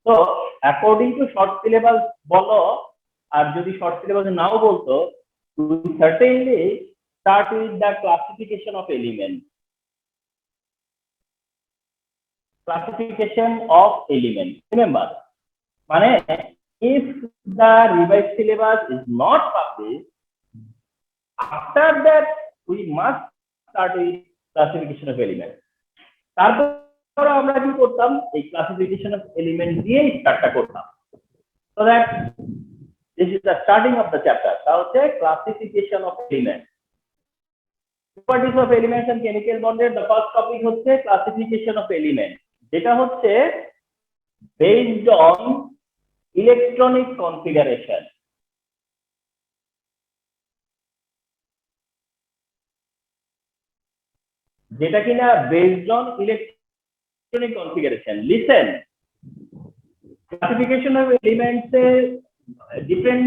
তো according to short syllabus বলো আর যদি শর্ট সিলেবাস নাও বলতো, we certainly start with the classification of elements. Classification of elements. Remember, মানে if the revised syllabus is not published, after that we must start with classification of elements. তারপর আমরা কি করতাম, এই classification of element দিয়ে স্টার্টটা করতাম। So that this is the starting of the chapter. তা হচ্ছে classification of elements. Properties of elements and chemical bonded. The first topic হচ্ছে classification of elements, যেটা হচ্ছে based on electronic configuration. যেটা কিনা based on electronic configuration. Listen, classification of elements different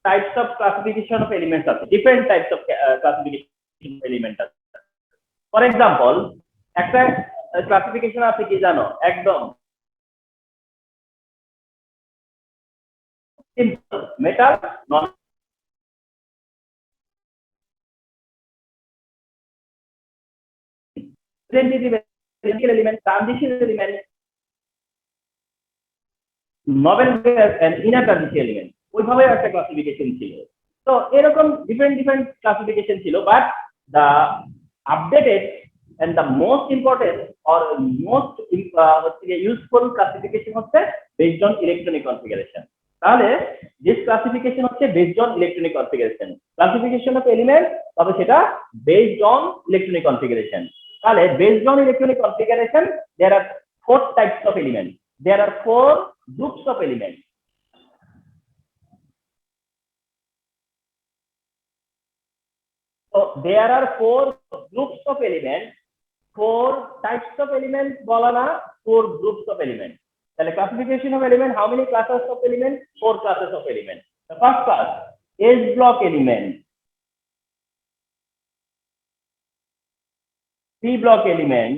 types of classification of elements are different types of classification of elements are. For example, একটা classification আছে কি জানো, একদম simple metal non representative element, transition element, novel gas and inner transition element. ওইভাবে একটা classification ছিল। তো এরকম ডিফারেন্ট ক্লাসিফিকেশন ছিল, but the updated and the most important or most useful classification হচ্ছে based on electronic configuration. তাহলে this classification হচ্ছে based on electronic configuration. Classification of elements তবে সেটা based on electronic configuration. তাহলে based on electronic configuration there are 4 types of elements. There are 4 groups of elements. So there are 4 groups of elements, 4 types of elements বলা না, 4 groups of elements. তাহলে classification of element, how many classes of elements? 4 classes of elements. The first class, S block element, P block element,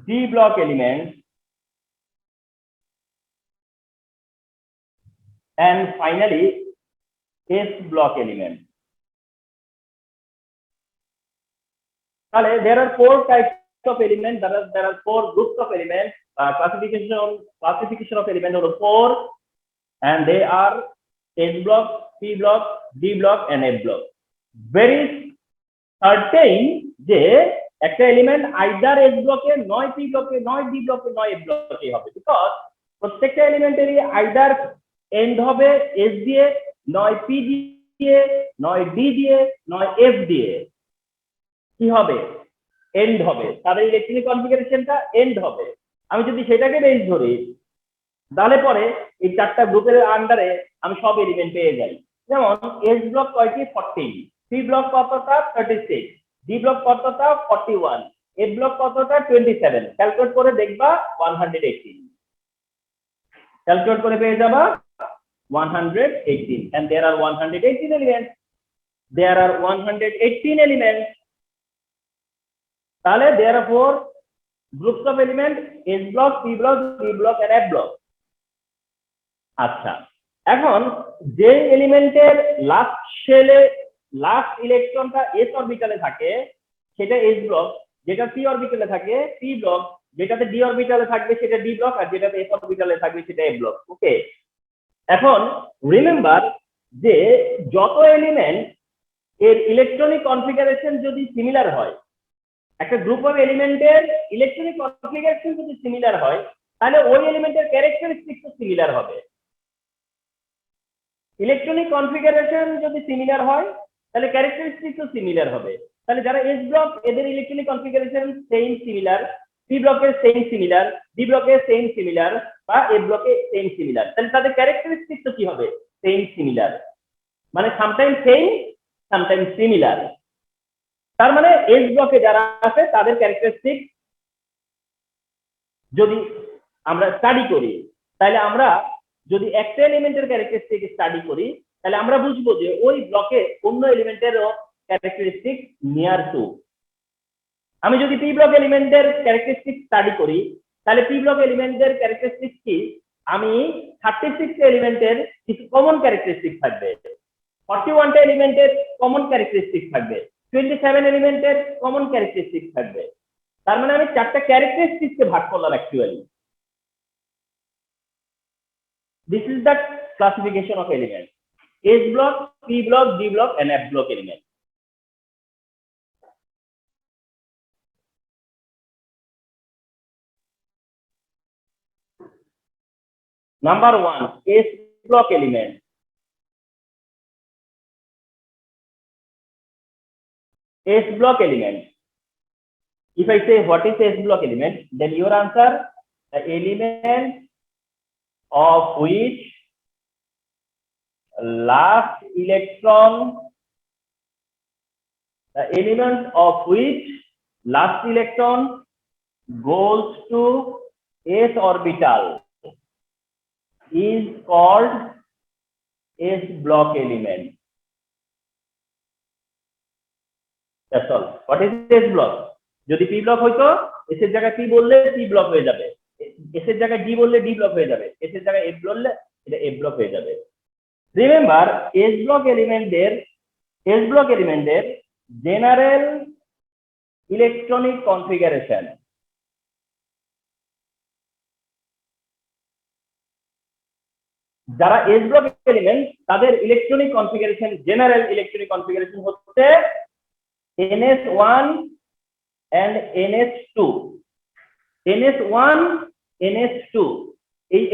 D block element, and finally S block element. There are 4 types of elements. There are 4 groups of elements. Classification of elements are 4, and they are S block, P block, D block, and F block. Very certain যে একটা element either S ব্লকে, নয় P ব্লকে, নয় D ব্লকে, নয় F ব্লকে হবে, বিকজ প্রত্যেকটা এলিমেন্টেরই আইদার এন্ড হবে S দিয়ে, নয় P দিয়ে, নয় D দিয়ে, নয় F দিয়ে কি হবে, এন্ড হবে, তাদের ইলেকট্রনিক কনফিগারেশনটা এন্ড হবে। আমি যদি সেটাকে বেস ধরি তাহলে পরে এই 4টা গ্রুপের আন্ডারে আমি সব এলিমেন্ট পেয়ে যাই। যেমন S ব্লক কয়টি, 14, P ব্লক কতটা, 36, D ব্লক কতটা, 41, F ব্লক কতটা, 27। ক্যালকুলেট করে দেখবা 118, ক্যালকুলেট করে পেয়ে যাবা 118, and there are 118 elements. There are 118 elements. তাহলে there are 4 groups of elements, S block, P block, D block, and F block. আচ্ছা, এখন যে এলিমেন্টের লাস্ট শেলে লাস্ট ইলেকট্রনটা S অরবিটালে থাকে সেটা S ব্লক, যেটা P অরবিটালে থাকে P ব্লক, যেটাতে D অরবিটালে থাকবে সেটা D ব্লক, আর যেটাতে S অরবিটালে থাকবে সেটা F ব্লক। ওকে, এখন রিমেম্বার যে যত এলিমেন্ট এর ইলেকট্রনিক কনফিগারেশন যদি সিমিলার হয়, একটা গ্রুপ অফ এলিমেন্টের ইলেকট্রনিক কনফিগারেশন যদি সিমিলার হয় তাহলে ওই এলিমেন্টের ক্যারেক্টারিস্টিক্সও সিমিলার হবে। ইলেকট্রনিক কনফিগারেশন যদি সিমিলার হয় তাহলে ক্যারেক্টারিস্টিক্সও সিমিলার হবে। তাহলে যারা S ব্লক এদের electronic configuration same similar, P ব্লকের সেম সিমিলার, D ব্লকের সেম সিমিলার, বা F ব্লকে সেম সিমিলার, তাহলে তাদের ক্যারেক্টারিস্টিক্সও কি হবে, সেম সিমিলার। মানে সামটাইমস সেম, সামটাইমস সিমিলার। তার মানে S ব্লকে যারা আছে তাদের ক্যারেক্টারিস্টিক যদি আমরা স্টাডি করি, তাহলে আমরা যদি একটা এলিমেন্টের ক্যারেক্টারিস্টিক স্টাডি করি তাহলে আমরা বুঝবো যে ওই ব্লকে অন্য এলিমেন্টেরও ক্যারেক্টারিস্টিক নিয়ার টু। আমি যদি পি ব্লক এলিমেন্টের ক্যারেক্টারিস্টিক স্টাডি করি তাহলে পি ব্লক এলিমেন্টের ক্যারেক্টারিস্টিক কি, আমি 36 এলিমেন্টের কিছু কমন ক্যারেক্টারিস্টিক থাকবে, 41টা এলিমেন্টের কমন ক্যারেক্টারিস্টিক থাকবে, 27 এলিমেন্টের কমন ক্যারেক্টারিস্টিক থাকবে। তার মানে আমি 4টা ক্যারেক্টারিস্টিককে ভাগ করলাম actually. This is the classification of elements: S block, P block, D block, and F block element. Number 1, S block element. S block element. If I say what is S block element, then your answer, the element of which last electron, the element of which last electron goes to S orbital is called S block element. That's all. What is S block? যদি P block হইতো S এর জায়গায় P বললে P block হয়ে যাবে, S এর জায়গায় D বললে D block হয়ে যাবে, S এর জায়গায় F বললে এটা F block হয়ে যাবে। রিমেম্বার S block এলিমেন্টের জেনারেল ইলেকট্রনিক কনফিগারেশন, যারা S block এলিমেন্ট তাদের electronic configuration, general electronic configuration হচ্ছে NS1 and NS2, NS1 NS2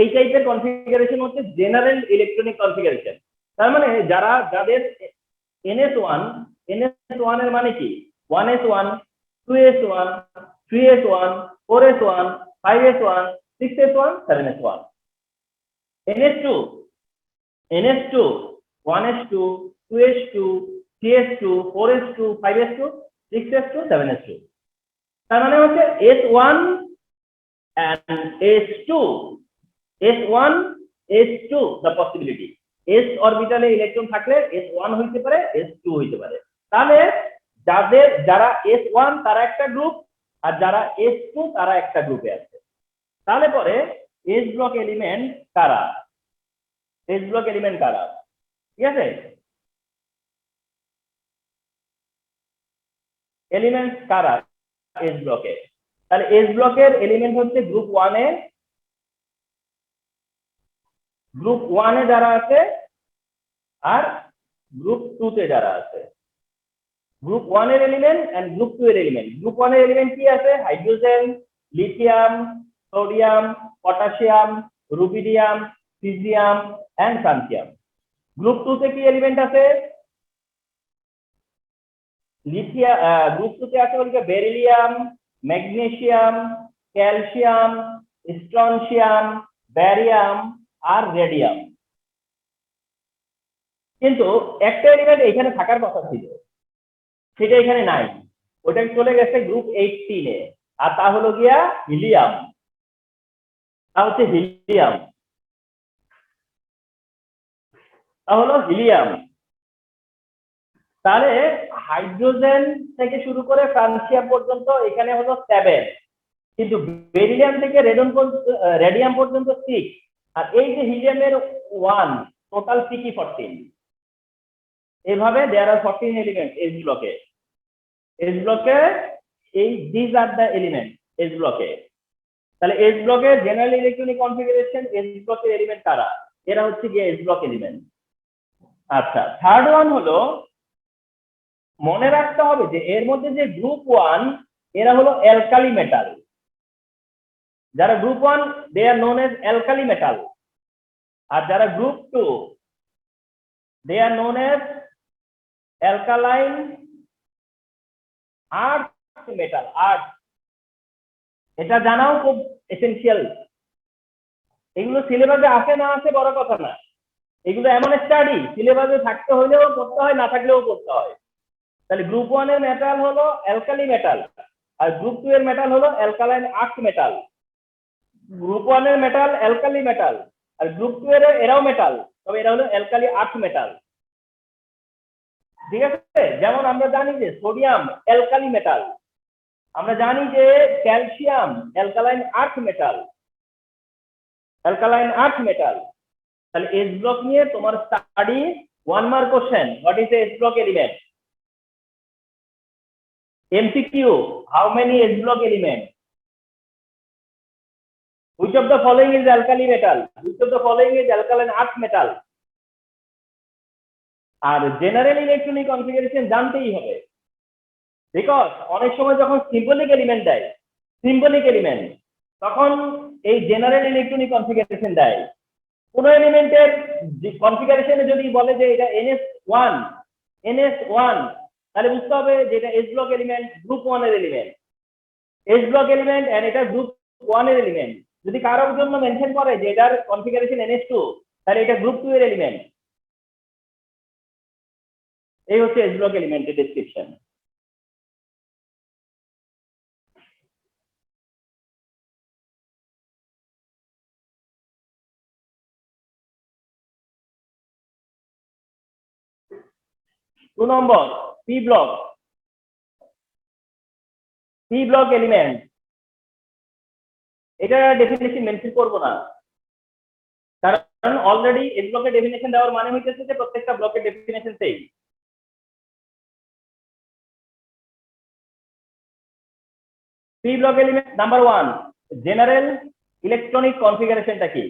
এই টাইপের কনফিগারেশন হচ্ছে জেনারেল ইলেকট্রনিক কনফিগারেশন। তার মানে যাদের NS1 এর মানে কি 1s1 2s1 3s1 4s1 5s1 6s1 7s1। NS2 1s2 2s2 3s2 4s2 5s2 6s2 7s2। তার মানে হচ্ছে S1 and S2, S1 S2 the possibility, S অরবিটালে ইলেকট্রন থাকলে S1 হইতে পারে S2 হইতে পারে। তাহলে যারা S1 তারা একটা গ্রুপ আর যারা S2 তারা একটা গ্রুপে আছে। তাহলে পরে S ব্লক এলিমেন্ট কারা, S ব্লক এলিমেন্ট কারা, ঠিক আছে? এলিমেন্ট কারা S ব্লকে? তাহলে S ব্লকের এলিমেন্ট হচ্ছে গ্রুপ 1 এ যারা আছে আর গ্রুপ 2 তে যারা আছে। গ্রুপ 1 এর এলিমেন্ট এন্ড গ্রুপ 2 এর এলিমেন্ট। গ্রুপ 1 এর এলিমেন্ট কি আছে? Hydrogen, lithium, sodium, potassium, rubidium, caesium and francium. Group 2 তে কি এলিমেন্ট আছে? গ্রুপ 2 তে আছে বলতে বেরিলিয়াম, ম্যাগনেসিয়াম, ক্যালসিয়াম, স্ট্রনসিয়াম, ব্যারিয়াম আর রেডিয়াম। কিন্তু একটা এলিমেন্ট এখানে থাকার কথা ছিল, সেটা এখানে নাই, ওটা চলে গেছে গ্রুপ 18 এ, আর তা হলো গিয়া হিলিয়াম। তা হচ্ছে হিলিয়াম, তাহলে হাইড্রোজেন থেকে শুরু করে ফ্রান্সিয়াম পর্যন্ত এখানে হলো 7, কিন্তু বেরিলিয়াম থেকে রেডিয়াম পর্যন্ত 6, আর এই যে হিলিয়ামের 1, টোটাল কি 14। এভাবে দেয়ার আর 14 এলিমেন্ট S ব্লকে। এই this are the element S ব্লকে। তাহলে S ব্লকের জেনারেল ইলেকট্রনিক কনফিগারেশন, S ব্লকের এলিমেন্ট কারা? এরা হচ্ছে গিয়ে S ব্লক এলিমেন্ট। আচ্ছা, থার্ড ওয়ান হলো, মনে রাখতে হবে যে এর মধ্যে যে গ্রুপ 1 এরা হলো অ্যালকালি মেটাল। যারা group 1 they are known as alkali metal, আর যারা group 2 they are known as alkaline earth metal. এটা জানাও খুব এসেনশিয়াল। এগুলো সিলেবাসে আসে না আসে বড় কথা না, এগুলো এমন স্টাডি সিলেবাসে থাকতে হলেও পড়তে হয়, না থাকলেও পড়তে হয়। তাহলে গ্রুপ 1 এর মেটাল হলো অ্যালকালি মেটাল, আর গ্রুপ 2 এর মেটাল হলো অ্যালকালাইন আর্থ মেটাল। গ্রুপ 1 এর মেটাল অ্যালকালি মেটাল, আর গ্রুপ 2 এর এরাও মেটাল, তবে এরা হলো অ্যালকালি আর্থ মেটাল। ঠিক আছে? যেমন আমরা জানি যে সোডিয়াম অ্যালকালি মেটাল, আমরা জানি যে ক্যালসিয়াম অ্যালকালাইন আর্থ মেটাল, তাহলে এস ব্লক নিয়ে তোমার study 1 mark question, what is S block element? MCQ, how many S block element? Which of the following is alkali metal? Which of the following is alkaline earth metal? আর general electronic configuration জানতেই হবে, because অনেক সময় যখন symbolic element দেয়, তখন এই general electronic configuration দেয়। কোন এলিমেন্টের কনফিগারেশনে যদি বলে যে এটা NS1, তাহলে বুঝতে হবে যে এটা এস ব্লক এলিমেন্ট, গ্রুপ 1 এর element, S block element and এটা গ্রুপ 1 এর এলিমেন্ট। যদি কারোর জন্য মেনশন করে যে এটার কনফিগারেশন NS2, তাহলে এটা গ্রুপ 2 এর এলিমেন্ট। এই হচ্ছে এস ব্লক এলিমেন্টের ডেসক্রিপশন। টু নম্বর পি ব্লক এলিমেন্ট, এটা ডেফিনেশন মেনশন করব না, কারণ অলরেডি এস ব্লকের ডেফিনেশন দেওয়ার মানে হইতেছে যে প্রত্যেকটা ব্লকের definition same. P block element number 1, general electronic কনফিগারেশনটা কি?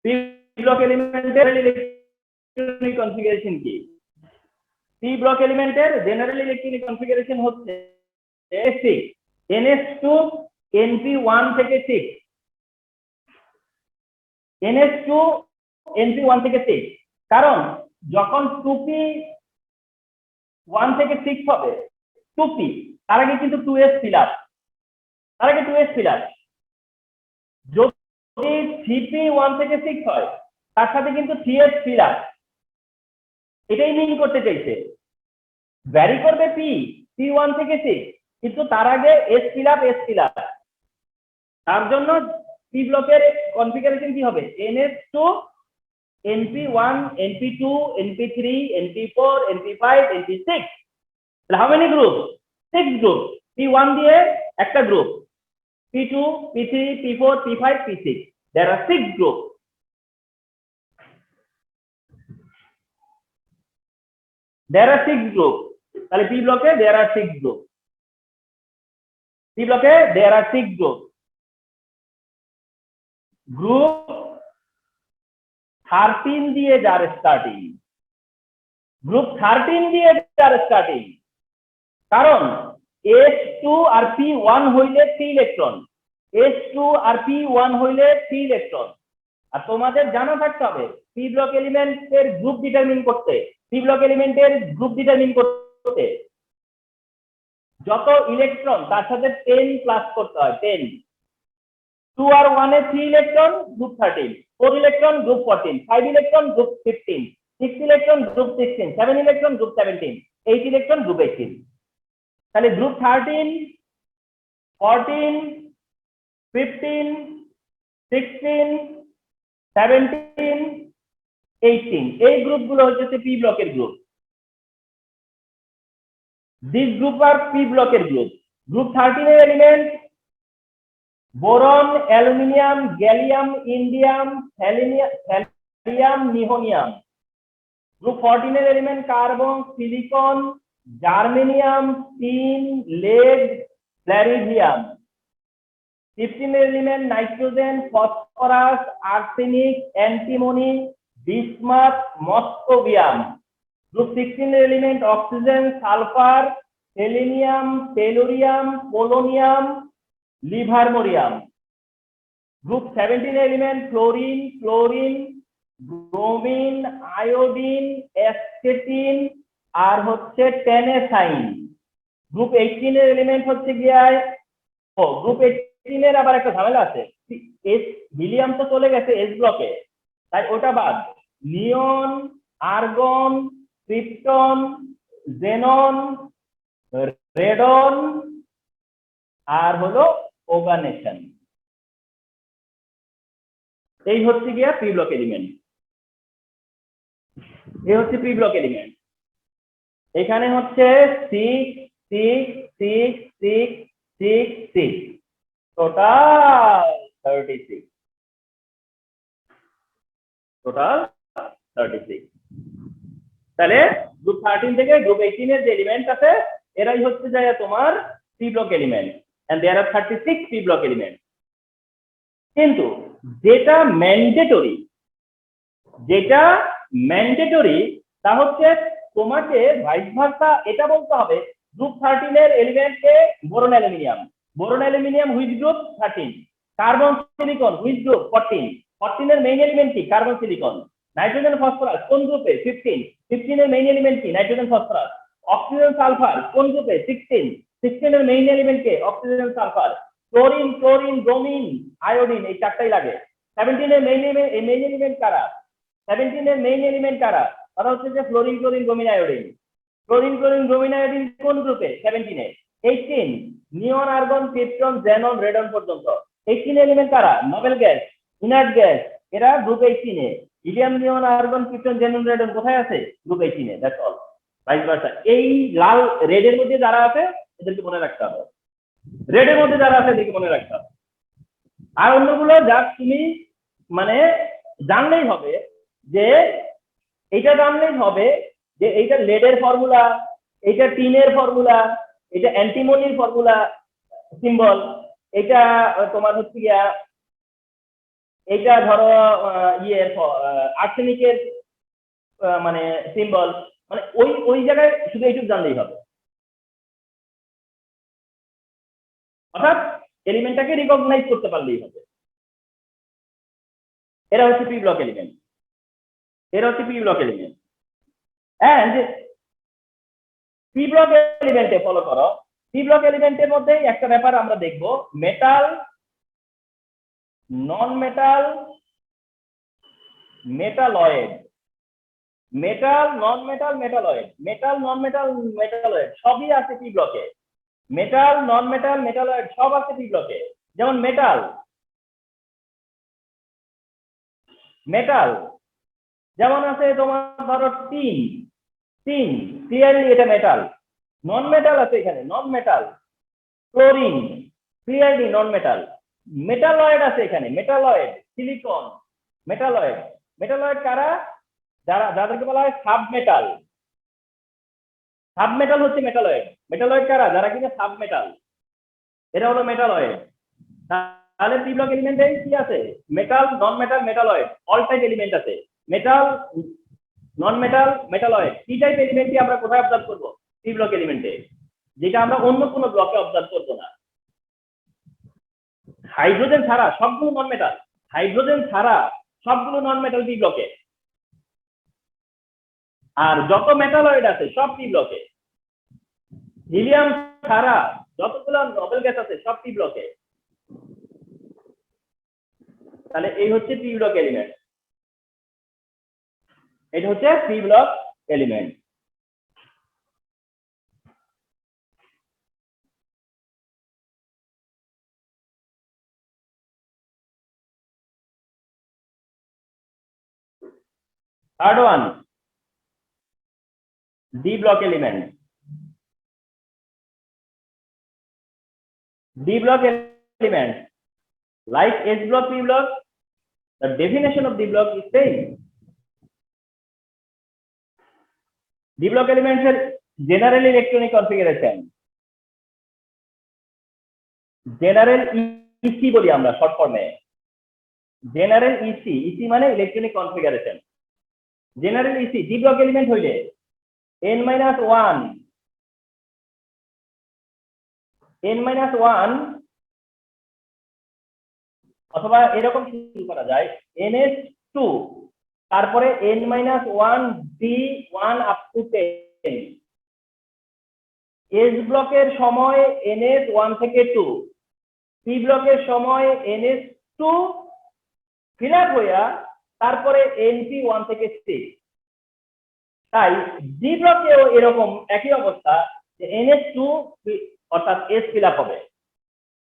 পি ব্লক এলিমেন্টের ইলেকট্রনিক কনফিগারেশন কি? পি ব্লক এলিমেন্টের জেনারেল ইলেকট্রনিক কনফিগারেশন হচ্ছে 6, NS2 NP1 থেকে 6, NS2 NP1 থেকে 6। কারণ যখন 2p1 থেকে 6 হবে, 2p তার আগে কিন্তু 2s ফিলার, যদি 3p1 থেকে 6 হয় তার সাথে কিন্তু 3s ফিলার। এটাই মিন করতে চাইছে, ভ্যারি করবে p1 থেকে 6, কিন্তু তার আগে s ফিলার। তার জন্য পি ব্লকের কনফিগারেশন কি হবে? NS2 NP1 NP2 NP3 NP4 NP5 NP6। তাহলে how many group? 6 group. p1 দিয়ে একটা group, p2 p3 p4 p5 p6, there are 6 group। তাহলে পি ব্লকে there are 6 group। গ্রুপ 13 দিয়ে যার স্টার্টিং, কারণ S2 আর P1 হইলে 3 ইলেকট্রন, আর তোমাদের জানা থাকতে হবে পি ব্লক এলিমেন্টের গ্রুপ ডিটারমিন করতে, যত ইলেকট্রন তার সাথে 10 প্লাস করতে হয়। 10, 2 আর 1 এ 3 electron group 13, 4 electron group 14, 5 electron group 15, 6 electron group 16, 7 electron group 17, 8 electron group 18। তাহলে গ্রুপ 13, 14, 15, 16, 17, 18 এই গ্রুপগুলো হচ্ছে পি ব্লকের গ্রুপ। দিস গ্রুপ আর পি ব্লকের গ্রুপ। গ্রুপ 13 এর element boron, aluminium, gallium, indium, thallium, nihonium. Group 14 এর element carbon, silicon, germanium, tin, lead, flerovium. 15 এর element nitrogen, phosphorus, arsenic, antimony, bismuth, moscovium. Group 16 এর element oxygen, sulphur, selenium, tellurium, polonium, livermorium. Group 17 এর element chlorine, bromine, iodine, astatine আর হচ্ছে tennessine. Group 18 এর element হচ্ছে গিয়া group 18 এর আবার একটা ঝামেলা আছে, হিলিয়াম তো চলে গেছে এস ব্লকে, তাই ওটা বাদ। নিয়ন, আর্গন, ক্রিপ্টন, জেনন, রেডন আর হলো ওগানেশন। এই হচ্ছে গিয়া পি ব্লক এলিমেন্ট। এখানে হচ্ছে 6 6 6 6 6 6 টোটাল 36 টোটাল 36। তাহলে গ্রুপ 13 থেকে গ্রুপ 18 এর যে এলিমেন্ট আছে এরাই হচ্ছে যায় তোমার p block element, and there are 36 p block element. কিন্তু যেটা ম্যান্ডেটরি তা হচ্ছে তোমাকে ভাইস ভার্সা এটা বলতে হবে গ্রুপ 13 এর এলিমেন্টকে boron aluminium which group 13, carbon silicon which group 14, 14 এর মেইন এলিমেন্ট কি কার্বন সিলিকন, নাইট্রোজেন ফসফরাস কোন গ্রুপে 15, 15 এর মেইন এলিমেন্ট কি নাইট্রোজেন ফসফরাস, অক্সিজেন সালফার কোন গ্রুপে 16, 16 এর মেইন এলিমেন্ট কে oxygen sulphur, chlorine bromine iodine এই চারটাই লাগে। 17 এর মেইন এলিমেন্ট কারা, 17 এর মেইন এলিমেন্ট কারা, তারা হচ্ছে যে ফ্লোরিন ব্রোমিন আয়োডিন, কোন গ্রুপে 17 এ, 18 neon argon krypton xenon radon পর্যন্ত 18 এলিমেন্ট কারা, নোবেল গ্যাস ইনার্ট গ্যাস এরা গ্রুপ 18 এ, helium neon argon krypton xenon radon কোথায় আছে গ্রুপ 18 এ, দ্যাটস অল। ভাইস ভার্সা এই লাল রেডের মধ্যে যারা আছে এদেরকে মনে রাখতে হবে, রেডের মধ্যে যারা আছে এদেরকে মনে রাখতে হবে। আর অন্যগুলো যা তুমি মানে জানলেই হবে যে এটা জানলেই হবে যে এইটা লেডের ফর্মুলা, এটা টিনের ফর্মুলা, এটা অ্যান্টিমনির ফর্মুলা সিম্বল, এটা তোমার হচ্ছে গিয়া এটা ধরো ইয়ের আর্সেনিকের মানে সিম্বল, মানে ওই জায়গায় শুধু এইটুকু জানলেই হবে। অর্থাৎ এলিমেন্টটাকে রিকগনাইজ করতে পারলেই হবে। এরা হচ্ছে P block element, and P block এলিমেন্টে ফলো করো, পি ব্লক এলিমেন্টের মধ্যে একটা ব্যাপার আমরা দেখব, মেটাল নন মেটাল মেটালয়েড, সবই আছে পি ব্লকে, মেটাল নন মেটাল মেটালয়েড সব আছে পি ব্লকে। যেমন মেটাল যেমন আছে তোমার ধরো টিন ক্লিয়ারলি এটা মেটাল, নন মেটাল আছে এখানে নন মেটাল, ক্লোরিন ক্লিয়ারলি নন মেটাল, মেটালয়েড আছে এখানে মেটালয়েড, সিলিকন মেটালয়েড কারা, যাদেরকে বলা হয় সাব মেটাল হচ্ছে মেটালয়েড কারা, যারা কিনা সাব মেটাল, এটা হলো মেটালয়েড। তাহলে পি ব্লক এলিমেন্টে কি আছে, মেটাল নন metal metalloid all type element আছে, মেটাল নন মেটাল মেটালয়েড কি টাইপ এলিমেন্টই আমরা কোথায় অবজার্ভ করবো পি ব্লক এলিমেন্টে, যেটা আমরা অন্য কোনো ব্লকে অবজার্ভ করবো না। হাইড্রোজেন ছাড়া সবগুলো নন মেটাল পি ব্লকে, আর যত মেটালয়েড আছে সব পি ব্লকে, হিলিয়াম ছাড়া যতগুলো নোবেল গ্যাস আছে সব পি ব্লকে। তাহলে এই হচ্ছে পি ব্লক এলিমেন্ট, এটা হচ্ছে P block element. Third one, D block element. Like S block, P block, the definition of D block is same. D block elements are general electronic configuration. General EC বলি আমরা short ফর্মে, general EC মানে electronic configuration. General EC D block element হইলে n-1 অথবা এরকম শুরু করা যায় NH2 তারপরে n-1 D1 up to 10। S ব্লকের সময় NH1 থেকে 2, P ব্লকের সময় NH2 ফিল আপ হইয়া তারপরে NP1 থেকে 6। তাই D ব্লকেও এরকম একই অবস্থা যে NH2 অর্থাৎ S ফিল আপ হবে,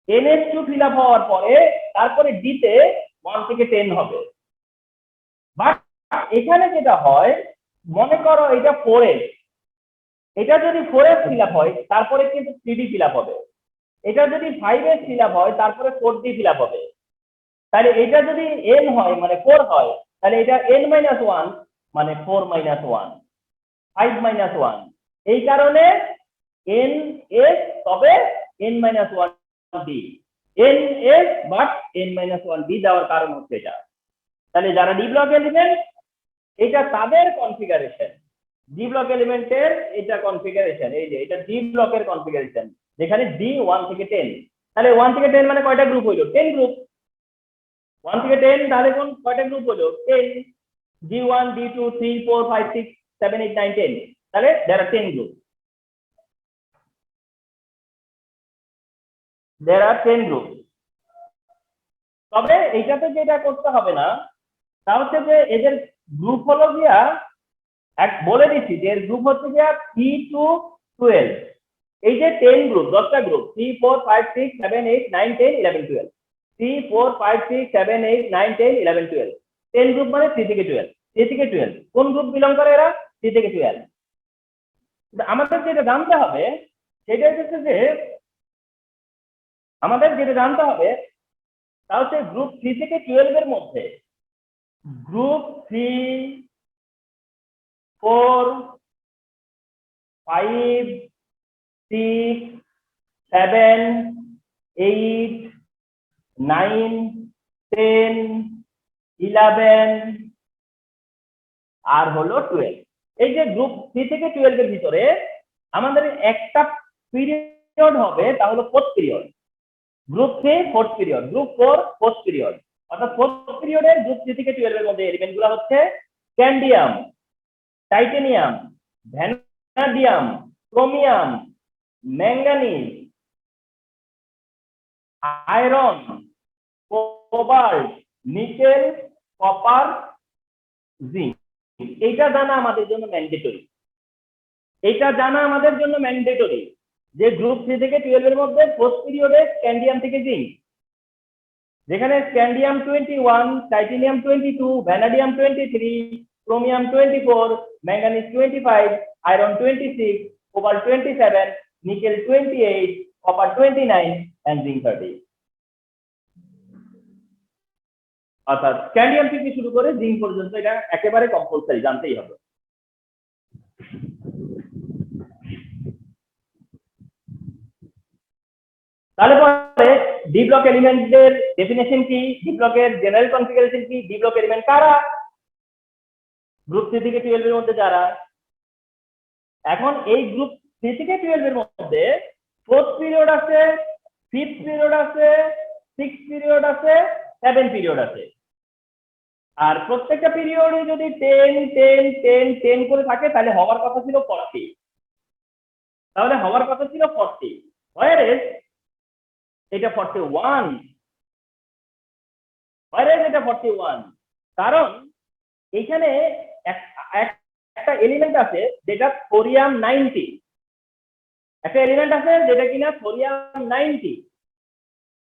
NH2 ফিল আপ হওয়ার পরে তারপরে D তে 1 থেকে 10 হবে। বাট এখানে যেটা হয় মনে করো এটা 4S, এটা যদি 4s ফিল আপ হয় তারপরে কিন্তু 3d ফিল আপ হবে, এটা যদি 5s ফিল আপ হয় তারপরে 4d ফিল আপ হবে। তাহলে এটা যদি n হয় মানে 4 হয়, তাহলে এটা n মাইনাস 1 মানে 4 মাইনাস 1, 5 মাইনাস 1। এই কারণে n s তবে n minus 1 d, n s but n minus 1 d দেওয়ার কারণ হচ্ছে এটা। তাহলে যারা ডি ব্লক এলিমেন্ট এটা তাদের কনফিগারেশন, ডি ব্লক এলিমেন্টের এটা কনফিগারেশন, এই যে এটা ডি ব্লকের কনফিগারেশন যেখানে ডি 1 থেকে 10। তাহলে 1 থেকে 10 মানে কয়টা গ্রুপ হইলো? 10 গ্রুপ। 1 থেকে 10 তাহলে কোন কয়টা গ্রুপ হলো? 10। d1 d2 3 4 5 6 7 8 9 10, তাহলে there are 10 groups, there are 10 groups। তবে এইটাতে যেটা করতে হবে না তা হচ্ছে যে এদের গ্রুপ হলো গিয়া এক বলে দিচ্ছি যে এর গ্রুপ হচ্ছে গিয়া 3 to 12। এই যে 10 গ্রুপ 10টা গ্রুপ 3 4 5 6 7 8 9 10 11 12, 3 4 5 6 7 8 9 10 11 12, 10 গ্রুপ মানে 3 থেকে 12, 3 থেকে 12 কোন গ্রুপ বিলং করে এরা? 3 থেকে 12। আমাদের যেটা জানতে হবে সেটা হচ্ছে যে আমাদের যেটা জানতে হবে তা হচ্ছে গ্রুপ 3 থেকে 12 এর মধ্যে গ্রুপ 3 4 5 6 7 8 9 10 11 আর হলো 12। এই যে গ্রুপ 3 থেকে 12 এর ভিতরে আমাদের একটা পিরিয়ড হবে তা হলো fourth period. Group 3 fourth period, group 4 fourth period. অর্থাৎ ফোর্থ পিরিয়ডে গ্রুপ 3 থেকে 12 এর মধ্যে এলিমেন্ট গুলো হচ্ছে scandium, titanium, vanadium, chromium, manganese, iron, cobalt, nickel, copper, zinc. এইটা জানা আমাদের জন্য ম্যান্ডেটরি, এইটা জানা আমাদের জন্য ম্যান্ডেটরি যে গ্রুপ 3 থেকে 12 এর মধ্যে ফোর্থ পিরিয়ডে স্ক্যান্ডিয়াম থেকে জিঙ্ক, যেখানে scandium 21, titanium 22, vanadium 23, chromium 24, manganese 25, iron 26, cobalt 27, nickel 28, copper 29 and zinc 30। অর্থাৎ স্ক্যান্ডিয়াম থেকে শুরু করে জিঙ্ক পর্যন্ত এটা একেবারে কম্পালসারি জানতেই হবে। তাহলে পরে ডি ব্লক এলিমেন্টদের ডেফিনেশন কি, ডি ব্লকের জেনারেল কনফিগারেশন কি, ডি ব্লক এলিমেন্ট কারা? গ্রুপ 3 থেকে 12 এর মধ্যে যারা। এখন এই গ্রুপ 3 থেকে 12 এর মধ্যে ফোর্থ পিরিয়ড আছে, ফিফথ পিরিয়ড আছে, সিক্স পিরিয়ড আছে, 7 পিরিয়ড আছে। আর প্রত্যেকটা পিরিয়ডে যদি 10 10 10 10 করে থাকে তাহলে হওয়ার কথা ছিল 40, তাহলে হওয়ার কথা ছিল 40, whereas এটা 41, whereas এটা 41। কারণ এইখানে একটা এলিমেন্ট আছে যেটা থোরিয়াম 90, একটা এলিমেন্ট আছে যেটা কিনা থোরিয়াম 90,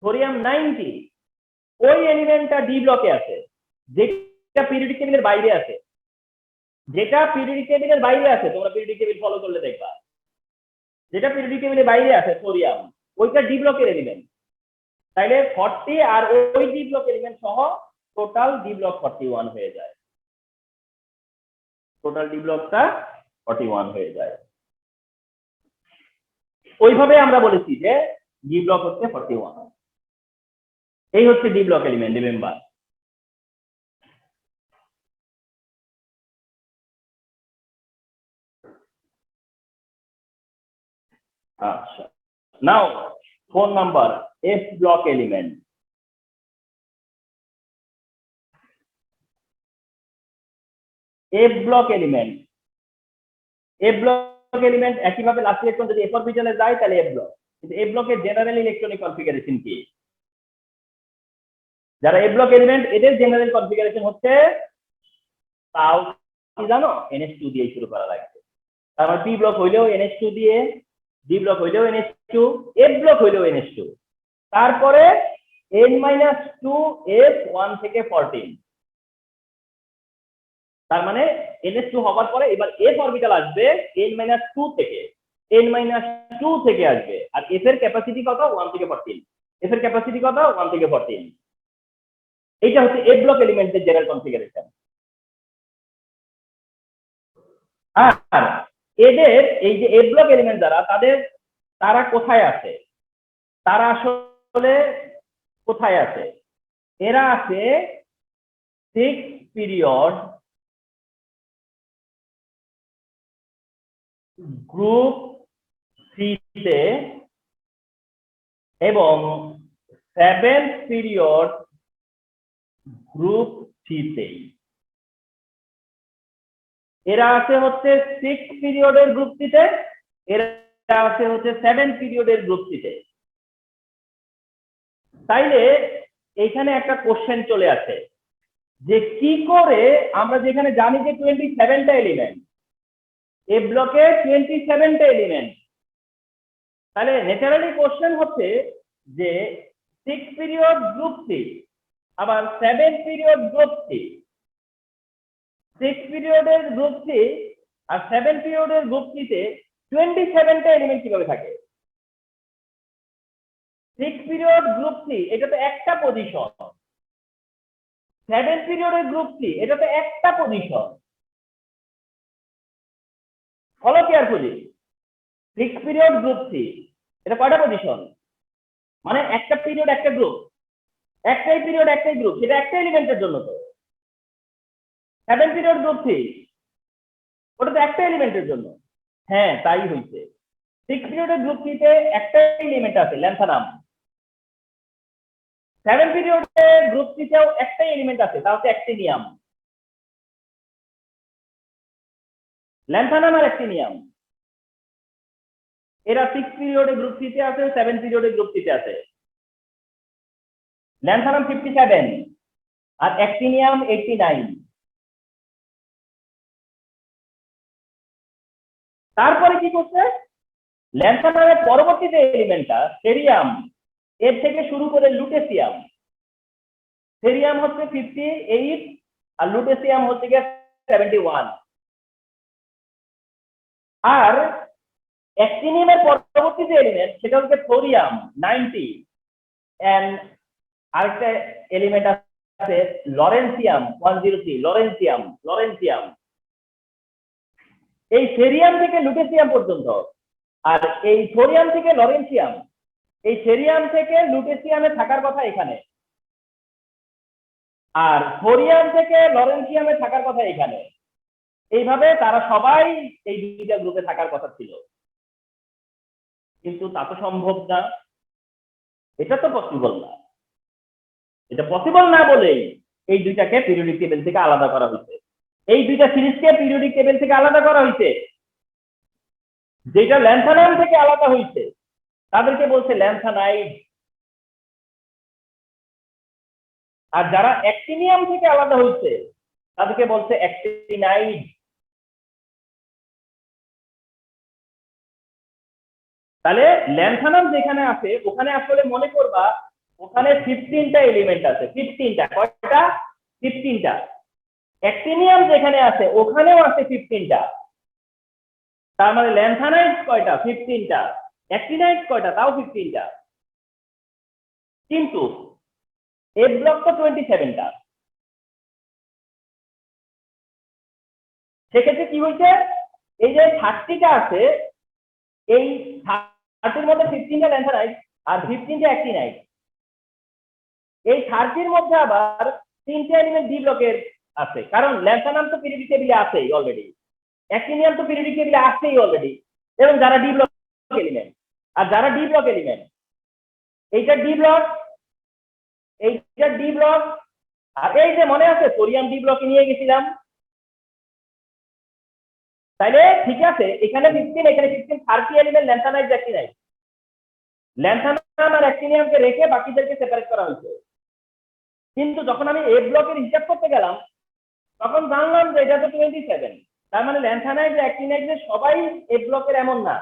থোরিয়াম 90 ওই এলিমেন্টটা ডি ব্লকে আছে, যেটা পিরিয়ডিক টেবিলের বাইরে আছে, যেটা পিরিয়ডিক টেবিলের বাইরে আছে, তোমরা পিরিয়ডিক টেবিল ফলো করলে দেখবা যেটা পিরিয়ডিক টেবিলের বাইরে আছে থোরিয়াম, ওইটা ডি ব্লকের এলিমেন্ট। তাইলে 40 আর ওই ডি ব্লক এলিমেন্ট সহ টোটাল ডি ব্লক 41 হয়ে যায়, টোটাল ডি ব্লকটা 41 হয়ে যায়। ওইভাবে আমরা বলেছি যে ডি ব্লক হচ্ছে 41। এই হচ্ছে ডি ব্লক এলিমেন্ট, রিমেম্বার। আচ্ছা, নাও 4 number F block element. F block element, F block element একইভাবে লাস্ট ইলেকট্রন যদি এফ অরবিটালে যায় তাহলে এফ ব্লক। কিন্তু এফ ব্লকের জেনারেল ইলেকট্রনিক কনফিগারেশন কি? যারা এফ ব্লক এলিমেন্ট এদের জেনারেল কনফিগারেশন হচ্ছে তাও কি জানো? NH2 দিয়ে শুরু করা লাগবে। তার মানে পি ব্লক হইলেও NH2 দিয়ে, ডি ব্লক হইলেও NH2, এফ ব্লক হইলেও NH2, তারপরে n-2 F 1 থেকে 14, তার মানে NH2 হওয়ার পরে এবার s অরবিটাল আসবে n-2 থেকে, n-2 থেকে আসবে। আর s এর ক্যাপাসিটি কত? 1 থেকে 14। s এর ক্যাপাসিটি কত? 1 থেকে 14। এইটা হচ্ছে এ ব্লক এলিমেন্টের জেনারেল কনফিগারেশন। আর এদের এই যে এ ব্লক এলিমেন্ট যারা, তারা কোথায় আছে? তারা আসলে কোথায় আছে? এরা আছে 6 পিরিয়ড গ্রুপ সিতে এবং 7 পিরিয়ড গ্রুপ সিতে। এরা আছে হচ্ছে 6 পিরিয়ডের গ্রুপ সিতে, এরা আছে হচ্ছে 7 পিরিয়ডের গ্রুপ সিতে। তাইলে এখানে একটা কোশ্চেন চলে আসে যে কি করে আমরা যেখানে জানি যে 27টা এলিমেন্ট, এ ব্লকে 27টা এলিমেন্ট, তাহলে ন্যাচারালি কোশ্চেন হচ্ছে যে 6 পিরিয়ড গ্রুপ সি আবার 7 পিরিয়ড গ্রুপ সি, 6 পিরিয়ডের গ্রুপ সি আর 7 পিরিয়ডের গ্রুপ সিতে 27টা এলিমেন্ট কিভাবে থাকে? 6 পিরিয়ড গ্রুপ সি এটা তো একটা পজিশন, 7 পিরিয়ডের গ্রুপ সি এটা তো একটা position. Follow carefully, 6 period group see এটা কয়টা পজিশন? মানে একটা পিরিয়ড একটা গ্রুপ, একটাই পিরিয়ড একটাই গ্রুপ, সেটা একটা এলিমেন্টের জন্য। তো 7 পিরিয়ড গ্রুপ সি ওটা তো একটা এলিমেন্টের জন্য। হ্যাঁ তাই হইছে, 6 পিরিয়ডের গ্রুপ সিতে একটা এলিমেন্ট আছে ল্যান্থানাম, 7 পিরিয়ডের গ্রুপ সিতেও একটা এলিমেন্ট আছে, তা হচ্ছে অ্যাক্টিনিয়াম। ল্যান্থানাম আর অ্যাক্টিনিয়াম এরা 6 পিরিয়ডের গ্রুপ সিতে আছে, 7 পিরিয়ডের গ্রুপ সিতে আছে। ল্যান্থানাম 57 আর অ্যাক্টিনিয়াম 89। তারপরে কি করছে? ল্যান্থানামের পরবর্তী যে এলিমেন্টটা সেরিয়াম, এর থেকে শুরু করে লুটেসিয়াম, সেরিয়াম হচ্ছে 58 আর লুটেসিয়াম হচ্ছে 71। আর অ্যাক্টিনিয়ামের পরবর্তী যে এলিমেন্ট সেটা হচ্ছে থোরিয়াম 90 এন্ড আরেকটা এলিমেন্ট আছে লরেন্সিয়াম 103, লরেন্সিয়াম। এই সেরিয়াম থেকে লুটেসিয়াম পর্যন্ত, আর এই থোরিয়াম থেকে লরেন্সিয়াম, এই সেরিয়াম থেকে লুটেসিয়ামে থাকার কথা এখানে, আর থোরিয়াম থেকে লরেন্সিয়ামে থাকার কথা এখানে। এইভাবে তারা সবাই এই দুইটা গ্রুপে থাকার কথা ছিল, কিন্তু তা তো সম্ভব না, এটা তো পসিবল না। এটা পসিবল না বলেই এই দুইটাকে পিরিয়ডিক টেবিল থেকে আলাদা করা হয়েছে, এই দুইটা সিরিজকে পিরিয়ডিক টেবিল থেকে আলাদা করা হয়েছে। যেটা ল্যান্থানাম থেকে আলাদা হয়েছে তাদেরকে বলছে ল্যান্থানাইড, আর যারা অ্যাক্টিনিয়াম থেকে আলাদা হয়েছে তাদেরকে বলছে অ্যাক্টিনাইড। তাহলে ল্যান্থানাম যেখানে আছে ওখানে আসলে মনে করবা ওখানে 15টা এলিমেন্ট আছে, 15টা। কয়টা? 15টা। অ্যাক্টিনিয়াম যেখানে আছে ওখানেও আছে 15টা। তার মানে ল্যান্থানাইড কয়টা? 15টা। অ্যাক্টিনাইড কয়টা? তাও 15টা। কিন্তু এ ব্লক তো 27টা। সেক্ষেত্রে কি হয়েছে? এই যে 30টা আছে, এই 30-র মধ্যে 15টা ল্যান্থানাইড আর 15টা অ্যাক্টিনাইড। এই 30-র মধ্যে আবার 3টে এলিমেন্ট ডি ব্লকের আছে, কারণ ল্যান্থানাম তো পিরিয়ডিক টেবিলে আছেই অলরেডি, অ্যাক্টিনিয়াম তো পিরিয়ডিক টেবিলে আছেই অলরেডি, এবং যারা ডি ব্লক এলিমেন্ট, আর যারা ডি ব্লক এলিমেন্ট, এইটা ডি ব্লক, এইটা ডি ব্লক, আর এই যে মনে আছে সোডিয়াম ডি ব্লকে নিয়ে গেছিলাম। তাইলে ঠিক আছে, এখানে 15, এখানে 15, 30 এলিমেন্ট ল্যান্থানাইড অ্যাক্টিনাইড। ল্যান্থানাম আর অ্যাক্টিনিয়ামকে রেখে বাকিদেরকে সেপারেট করা হয়েছে। কিন্তু যখন আমি এ ব্লকের হিসাব করতে গেলাম তখন জানলাম যে এটা তো 27। তার মানে ল্যান্থানাইড অ্যাক্টিনাইড সবাই এ ব্লকের এমন না,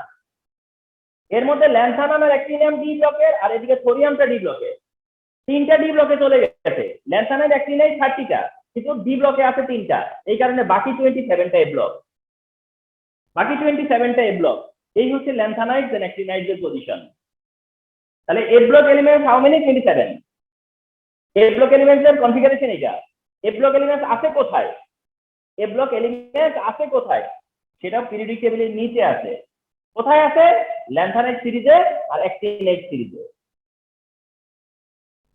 এর মধ্যে ল্যান্থানাম আর অ্যাক্টিনিয়াম ডি ব্লকের, আর এদিকে সোডিয়ামটা ডি ব্লকের। 3টা ডি ব্লকে চলে গেছে, ল্যান্থানাইড অ্যাক্টিনাইড 30টা, কিন্তু ডি ব্লকে আছে 3টা, এই কারণে বাকি 27টা এ ব্লক, বাকি 27টা এ ব্লক। এই হচ্ছে ল্যান্থানাইটস এন্ড অ্যাক্টিনাইটস এর পজিশন। তাহলে A block elements how many? 27। A block elements এর কনফিগারেশন এটা। এ ব্লক এলিমেন্টস আছে কোথায়? এ ব্লক এলিমেন্টস আছে কোথায়? সেটা পিরিয়ডিক টেবিলের নিচে আছে। কোথায় আছে? ল্যান্থানাইট সিরিজে আর অ্যাক্টিনাইট সিরিজে।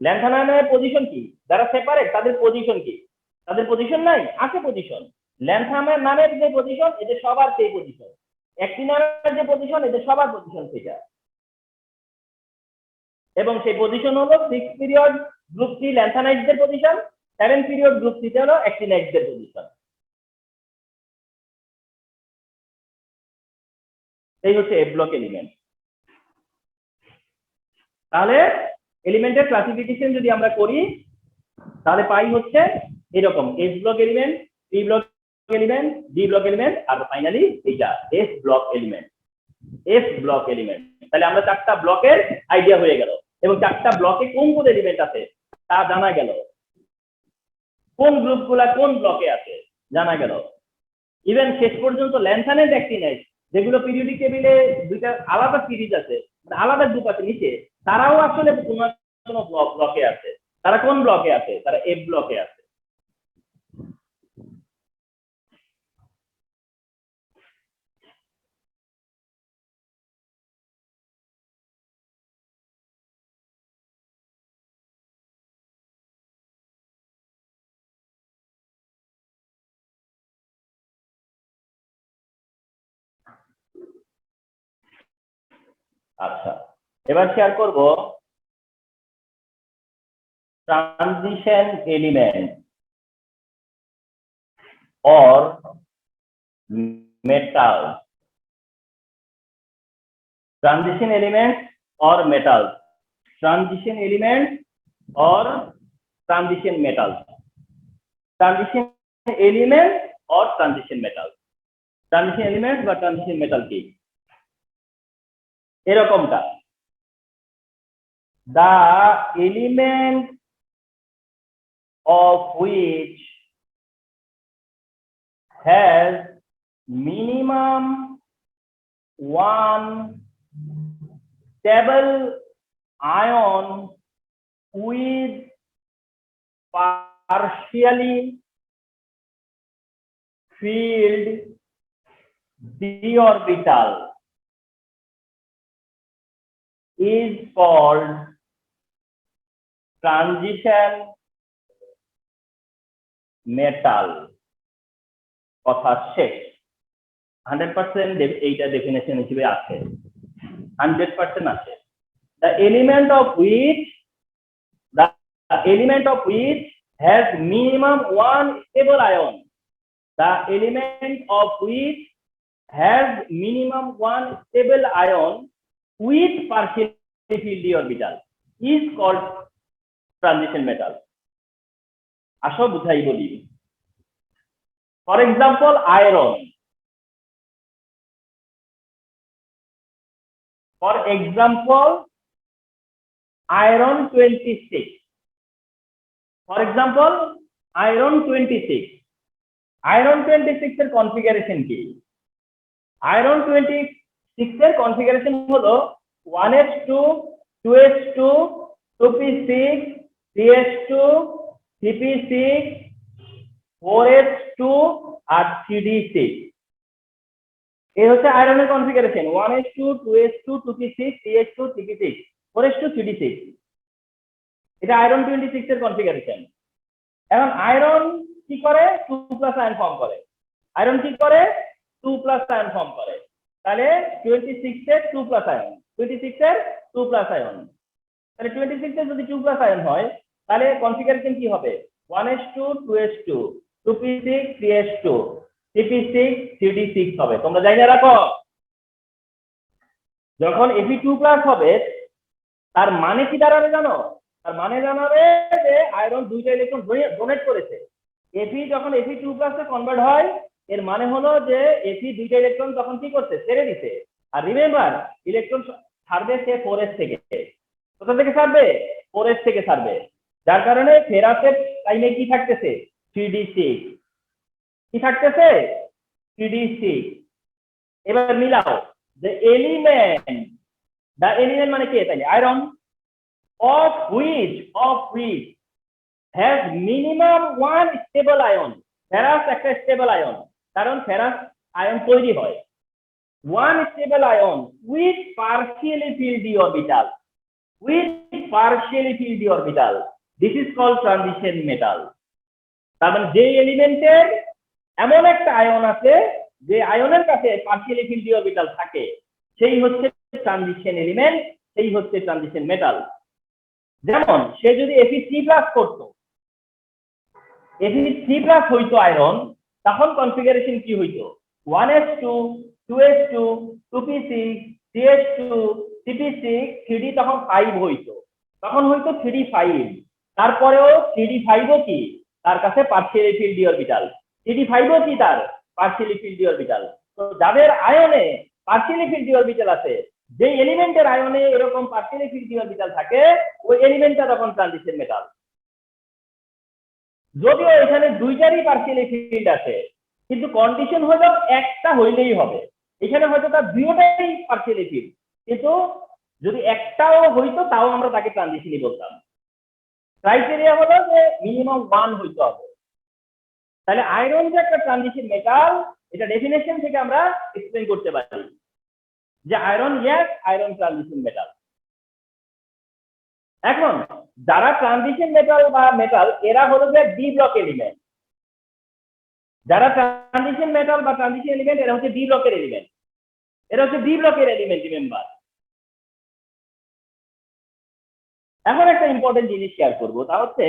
ল্যান্থানাইটের পজিশন কি? যারা সেপারেট তাদের পজিশন কি? তাদের পজিশন নাই? আছে পজিশন। ল্যান্থানাইটের যে পজিশন এদের সবার সেই পজিশন। অ্যাক্টিনাইটের যে পজিশন এদের সবার পজিশন সেটা। এবং সেই পজিশন হলো 6 পিরিয়ড গ্রুপ সি ল্যান্থানাইটদের পজিশন, 7 পিরিয়ড গ্রুপ সি তে হলো অ্যাক্টিনাইটদের পজিশন। এই হচ্ছে এ ব্লক এলিমেন্ট। তাহলে এলিমেন্টের ক্লাসিফিকেশন যদি আমরা করি তাহলে পাই হচ্ছে এরকম: S block element, P block element, D block element, আর ফাইনালি এইটা S block element. S block element. তাহলে আমরা 4টা ব্লকের আইডিয়া হয়ে গেল এবং 4টা ব্লকে কোন কোন এলিমেন্ট আছে তা জানা গেল, কোন গ্রুপগুলা কোন ব্লকে আছে জানা গেল। ইভেন শেষ পর্যন্ত ল্যান্থানাইট অ্যাক্টিনাইট যেগুলো পিরিয়ডিক টেবিলে দুইটা আলাদা সিরিজ আছে, মানে আলাদা গ্রুপ আছে নিচে, তারাও আসলে কোনো ব্লকে আছে। তারা কোন ব্লকে আছে? তারা এফ ব্লকে আছে। আচ্ছা, এবার শেয়ার করব transition element or metal, transition element or metal, transition element or transition metal, transition element or transition metal, transition element বা transition metal কি? এরকমটা, the element of which has minimum one stable ion with partially filled d orbital is called transition metal. কথা শেষ। 100% এইটা definition হিসেবে আছে, 100% আছে। The element of which has minimum one stable ion, the element of which has minimum one stable ion with partially filled d orbital is called transition metal. আসো বুঝাই বলি। For example, iron. For example, iron 26. For example, iron 26. Iron 26 এর configuration কি? Iron 26 এর configuration হলো 1s2, 2s2, 2p6, 3s2, 3p6, 4s2 আর 3d6। এই হচ্ছে আয়রনের configuration 1s2, 2s2, 2p6, 3s2, 3p6, 4s2, 3d6। এটা আয়রন 26 এর কনফিগারেশন। এখন আয়রন কি করে? 2+ আয়ন ফর্ম করে। আয়রন কি করে? 2+ আয়ন ফর্ম করে। তাহলে 26 এর 2+ আয়ন, 26 এর 2+ আয়ন। তাহলে 26 এর যদি 2+ আয়ন হয় তাহলে কনফিগারেশন কি হবে? 1s2, 2s2, 2p6, 3s2, 3p6, 3d6 হবে। তোমরা জানিয়ে রাখো। যখন Fe2+ হবে তার মানে কি দাঁড়াবে জানো? তার মানে জানাবে যে আয়রন 2টা ইলেকট্রন ডোনেট করেছে। Fe যখন Fe2+ এ কনভার্ট হয় এর মানে হলো যে Fe 2টা ইলেকট্রন তখন কি করছে? ছেড়ে দিছে। আর রিমেম্বার ইলেকট্রন ছাড়বে সে 4s থেকে। কোথা থেকে ছাড়বে? 4s থেকে ছাড়বে। যার কারণে ফেরাসের টাইমে কি থাকতেছে? 3d6 কি থাকতেছে 3d6 এবার মিলাও the element মানে কি তাহলে iron of which has minimum one stable ion ferrous একটা stable ion কারণ ferrous ion তৈরি হয় one stable ion with partially filled d orbital this is called transition metal তার মানে যে এলিমেন্টের এমন একটা আয়ন আছে যে আয়নের কাছে partially filled d orbital থাকে সেই হচ্ছে ট্রানজিশন এলিমেন্ট সেই হচ্ছে ট্রানজিশন মেটাল যেমন সে যদি Fe3+ করতো Fe3+ হইতো আয়রন তখন কনফিগারেশন কি হইতো 1s2 2s2 2p6 3s2 cp6 3d তখন 5 হইতো তখন হইতো 3d5 তারপরেও 3d5 ও কি তার কাছে partially field D orbital 3d5 ও কি তার পার্শিয়ালি ফিল্ড ডি অরবিটাল তো যাদের আয়নে পার্শিয়ালি ফিল্ড ডি অরবিটাল আছে যে এলিমেন্টের আয়নে এরকম পার্শিয়ালি ফিল্ড ডি অরবিটাল থাকে ওই এলিমেন্টটা তখন ট্রানজিশন মেটাল যদিও এখানে দুইটারই পার্শিয়ালি ফিল্ড আছে কিন্তু কন্ডিশন হলো একটা হইলেই হবে এখানে হয়তো তার দুইটাই পার্শিয়ালি ফিল্ড কিন্তু যদি একটাও হইতো তাও আমরা তাকে ট্রানজিশনই বলতাম ক্রাইটেরিয়া হলো যে মিনিমাম 1 হইতে হবে তাহলে আয়রন যে একটা ট্রানজিশন মেটাল এটা ডেফিনেশন থেকে আমরা এক্সপ্লেইন করতে পারি যে iron yes iron transition metal এখন যারা ট্রানজিশন মেটাল বা মেটাল এরা হলো যে ডি ব্লক এলিমেন্ট যারা ট্রানজিশন মেটাল বা ট্রানজিশন এলিমেন্ট এরা হচ্ছে ডি ব্লকের এলিমেন্ট রিমেম্বার এখন একটা ইম্পর্টেন্ট জিনিস শেয়ার করব তা হচ্ছে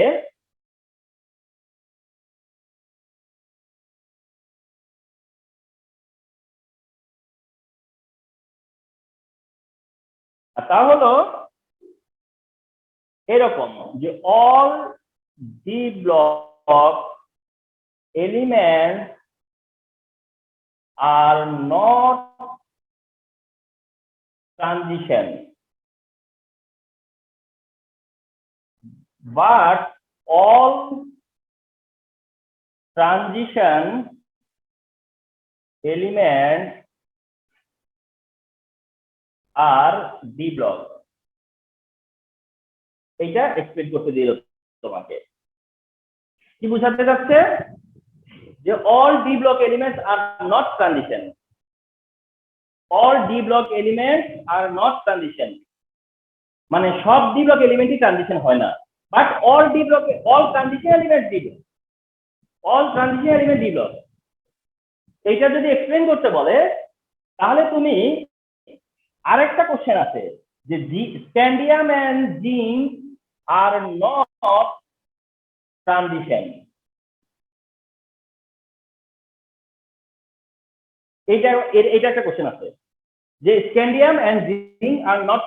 তা হলো এরকম যে all D block elements are not transition but all transition elements are D block এটা এক্সপ্লেইন করতে দিল তোমাকে কি বুঝাতে যাচ্ছে যে all D block elements are not transition মানে সব D block এলিমেন্টই ট্রানজিশন হয় না but all transition elements D block এইটা যদি এক্সপ্লেইন করতে বলে তাহলে তুমি আরেকটা কোশ্চেন আছে যে scandium and zinc are not transition এটা একটা কোশ্চেন আছে যে scandium and zinc are not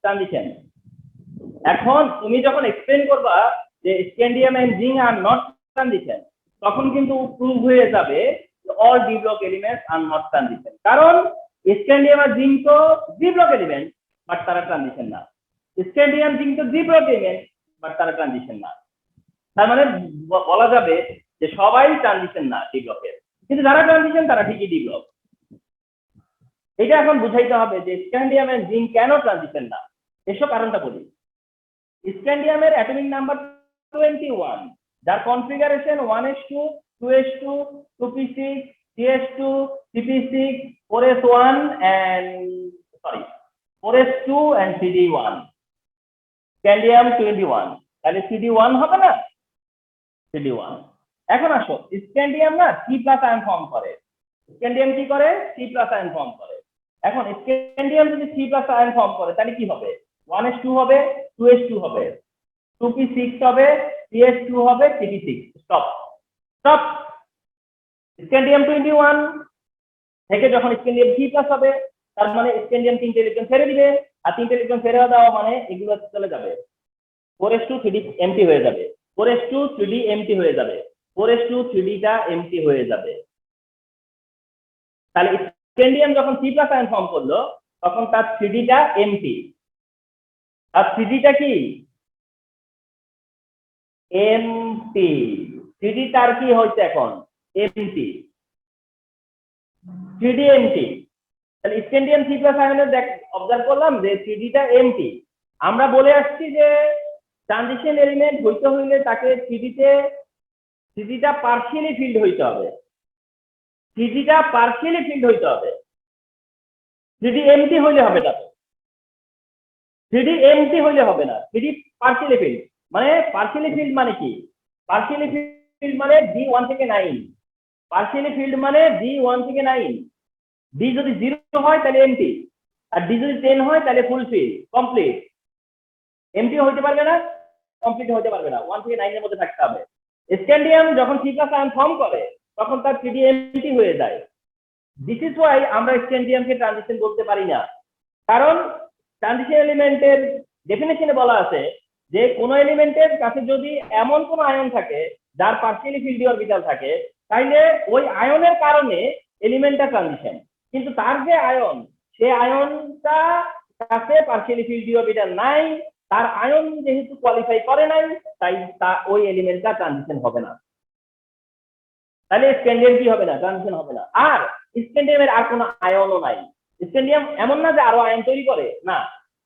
transition এখন তুমি যখন এক্সপ্লেইন করবা যে scandium and zinc are not transition তখন কিন্তু প্রুভ হয়ে যাবে all D block elements are not transition কারণ স্ক্যান্ডিয়াম আর জিঙ্ক তো D block এলিমেন্ট বাট তারা ট্রানজিশন না স্ক্যান্ডিয়াম জিঙ্ক তো D block এলিমেন্ট বাট তারা ট্রানজিশন না তার মানে বলা যাবে যে সবাই ট্রানজিশন না D ব্লকের কিন্তু যারা ট্রানজিশন তারা ঠিকই D ব্লক এটা এখন বুঝাইতে হবে যে স্ক্যান্ডিয়াম এন্ড জিঙ্ক কেন ট্রানজিশন না এসব কারণটা বলি স্ক্যান্ডিয়ামের অ্যাটমিক নাম্বার 21 যার configuration 1s2 2s2 2p6 3s2 cp6 4s1 and 4s2 and 3d1 scandium 21 তাহলে cd1 হবে না cd1 এখন আসো স্ক্যান্ডিয়াম না C+ আয়ন ফর্ম করে স্ক্যান্ডিয়াম কি করে C+ আয়ন ফর্ম করে এখন স্ক্যান্ডিয়াম যদি C+ আয়ন ফর্ম করে তাহলে কি হবে 1s2 হবে 2s2 হবে 2p6 হবে 3s2 হবে cp6 স্টপ স্ক্যান্ডিয়াম 21 থেকে যখন স্ক্যান্ডিয়াম C+ হবে তার মানে স্ক্যান্ডিয়াম 3টে ইলেকট্রন ছেড়ে দিবে আর 3টে ইলেকট্রন ছেড়ে দেওয়া মানে এগুলো চলে যাবে 4s2 3d এমটি হয়ে যাবে 4s2 3d এমটি হয়ে যাবে 4s2 3d টা এমটি হয়ে যাবে তাহলে স্ক্যান্ডিয়াম যখন C+ আয়ন ফর্ম করলো তখন তার 3d টা এমটি আর থ্রিডিটা কি এমটি, থ্রিডি তার কি হচ্ছে এখন এমটি, থ্রিডি এমটি। তাহলে স্ক্যান্ডিয়াম 3+ion দেখ অবজার্ভ করলাম যে থ্রিডিটা এমটি। আমরা বলে আসছি যে ট্রানজিশন এলিমেন্ট হইতে হইলে তাকে থ্রিডিটা পার্শিয়ালি ফিল্ড হইতে হবে, থ্রিডিটা পার্শিয়ালি ফিল্ড হইতে হবে, থ্রিডি এমটি হইলে হবে না, তো থ্রিডি এমটি হইলে হবে না, থ্রিডি পার্শিয়ালি ফিল্ড। মানে পার্শিয়ালি ফিল্ড মানে কি, পার্শিয়ালি ফিল্ড মানে D1 থেকে 9, পার্শিয়ালি ফিল্ড মানে D1 থেকে 9। ডি যদি 0 হয় তাহলে এমটি, আর ডি যদি 10 হয় তাহলে ফুল ফিল্ড কমপ্লিট। এমটি হইতে পারবে না, কমপ্লিট হইতে পারবে না, 1 থেকে 9 এর মধ্যে থাকতে হবে। স্ক্যান্ডিয়াম যখন 3+ion ফর্ম করে তখন তার থ্রিডি এমটি হয়ে যায়। দিস ইজ ওয়াই আমরা স্ক্যান্ডিয়ামকে ট্রানজিশন বলতে পারি না, কারণ ট্রানজিশন এলিমেন্টের ডেফিনেশনে বলা আছে যে কোন এলিমেন্টের কাছে যদি এমন কোন আয়ন থাকে যার পার্শিয়ালি ফিল্ড ডি অরবিটাল থাকে, তাইলে ওই আয়নের কারণে এলিমেন্টটা ট্রানজিশন। কিন্তু তার যে আয়ন, সে আয়নটা কাছে পার্শিয়ালি ফিল্ড ডি অরবিটাল নাই, তার আয়ন যেহেতু কোয়ালিফাই করে নাই, তাই ওই এলিমেন্টটা ট্রানজিশন হবে না। তাহলে স্ক্যান্ডিয়াম কি হবে না, ট্রানজিশন হবে না। আর স্ক্যান্ডিয়ামের আর কোনো আয়নও নাই। স্ক্যান্ডিয়াম এমন না যে আরো আয়ন তৈরি করে, না,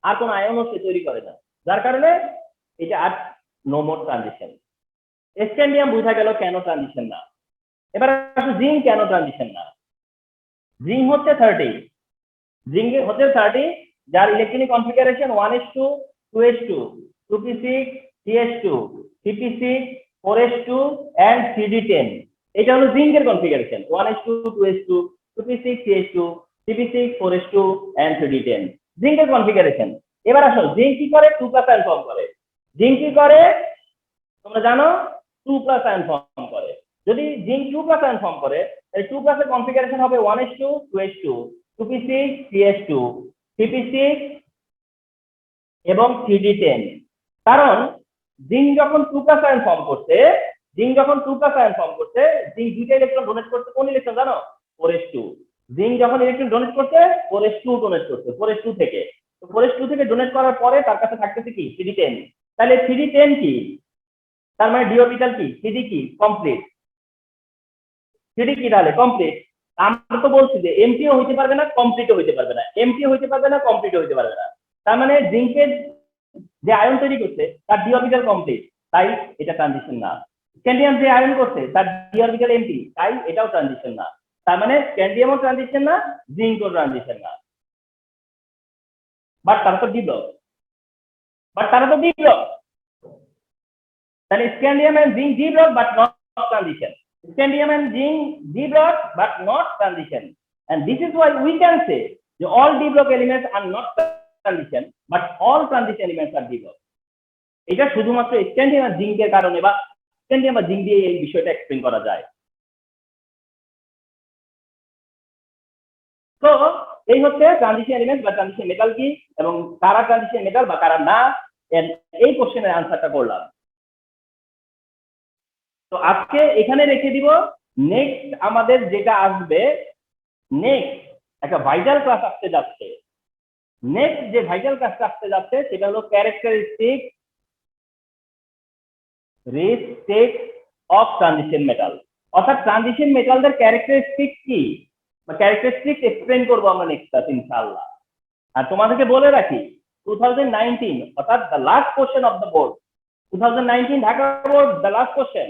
আর কোনো আয়নও সে তৈরি করে না, যার কারণে এটা আর নো মোর ট্রানজিশন। স্ক্যান্ডিয়াম বোঝা গেল কেন ট্রানজিশন না। এবার জিঙ্ক কেন ট্রানজিশন না। জিঙ্ক হচ্ছে 30, জিঙ্ক হচ্ছে 30 যার electronic configuration 1s2 2s2 2p6 3s2 3p6 4s2 and 3d10। এটা হলো জিঙ্কের configuration 1s2 2s2 2p6 3s2 3p6 4s2 and 3d10 জিঙ্কের কনফিগারেশন। এবার আসো জিঙ্ক কি করে, 2+ion ফর্ম করে। জিঙ্ক কি করে তোমরা জানো, 2+ion ফর্ম করে। যদি জিঙ্ক 2+ion ফর্ম করে তাহলে 2+ এর কনফিগারেশন হবে 1s2 2s2 2p6 3s2 3p6 এবং 3d10। কারণ জিঙ্ক যখন 2+ion ফর্ম করছে, জিঙ্ক যখন 2+ion ফর্ম করছে, জিঙ্ক দুইটা ইলেকট্রন ডোনেট করছে, কোন ইলেকট্রন জানো, 4s2। জিঙ্ক যখন ইলেকট্রন ডোনেট করছে 4s2 ডোনেট করছে, 4s2 থেকে, তো 4s2 থেকে ডোনেট করার পরে তার কাছে থাকতেছে কি 3d10। তাহলে 3d10 কি, তার মানে ডি অরবিটাল কি, 3d কি কমপ্লিট, 3d কি তাহলে কমপ্লিট। আমরা তো বলছি যে এমটিও হইতে পারবে না, কমপ্লিটও হইতে পারবে না, এমটিও হইতে পারবে না, কমপ্লিটও হইতে পারবে না। তার মানে জিঙ্কের যে আয়ন তৈরি করছে তার ডি অরবিটাল কমপ্লিট, তাই এটা ট্রানজিশন না। স্ক্যান্ডিয়াম যে আয়ন করছে তার ডি অরবিটাল এমটি, তাই এটাও ট্রানজিশন না। তার মানে স্ক্যান্ডিয়ামও ট্রানজিশন না, জিঙ্কও ট্রানজিশন না। বাট তারা তো ডি ব্লক, তাহলে scandium and zinc d block but not transition, scandium and zinc d block but not transition, and this is why we can say that all d block elements are not transition but all transition elements are d block। এটা শুধুমাত্র scandium আর জিঙ্কের কারণে বা scandium বা zinc দিয়ে এই বিষয়টা explain করা যায়। তো এই হচ্ছে ট্রানজিশন এলিমেন্ট বা ট্রানজিশন মেটাল কি এবং কারা ট্রানজিশন মেটাল বা কারা না, এই কোশ্চেনের আনসারটা করলাম। তো আজকে এখানে রেখে দিব। নেক্সট আমাদের যেটা আসবে, নেক্সট একটা ভাইটাল ক্লাস আসতে যাচ্ছে। নেক্সট যে ভাইটাল ক্লাসটা আসতে যাচ্ছে সেটা হলো ক্যারেক্টারিস্টিক অফ ট্রানজিশন মেটাল। অর্থাৎ ট্রানজিশন মেটালদের ক্যারেক্টারিস্টিক কি বা ক্যারেক্টারিস্টিক এক্সপ্লেইন করবো আমরা নেক্সট ক্লাস ইনশাআল্লাহ। আর তোমাদেরকে বলে রাখি 2019 অর্থাৎ the last question of the board, 2019 Dhaka board the last question,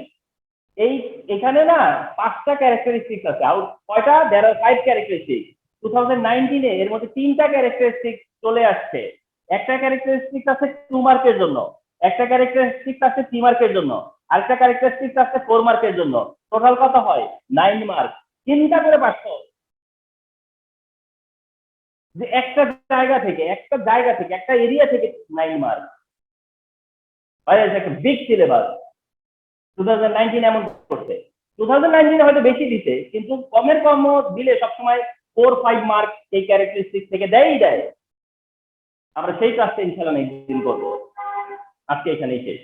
এখানে না 5টা ক্যারেক্টারিস্টিক আছে। আর কয়টা, देयर আর 5 ক্যারেক্টারিস্টিক। 2019 এ এর মধ্যে 3টা ক্যারেক্টারিস্টিক চলে আসছে। একটা ক্যারেক্টারিস্টিক আছে 2 মার্কের জন্য, একটা ক্যারেক্টারিস্টিক আছে 3 মার্কের জন্য, আরেকটা ক্যারেক্টারিস্টিক আছে 4 মার্কের জন্য। টোটাল কত হয় 9 মার্ক। 3টা করে 500। যে একটা জায়গা থেকে একটা এরিয়া থেকে 9 মার্ক, ভাই এটা একটা বিগ সিলেবাস। 2019 এমন করছে, 2019 হয়তো বেশি দিতে, কিন্তু কমের কম দিলে সবসময় 4-5 মার্ক এই ক্যারেক্টারিস্টিক থেকে দেয়। আমরা সেই কাজটা ইনশাআল্লাহ নেক্সট দিন করবো। আজকে এখানেই শেষ।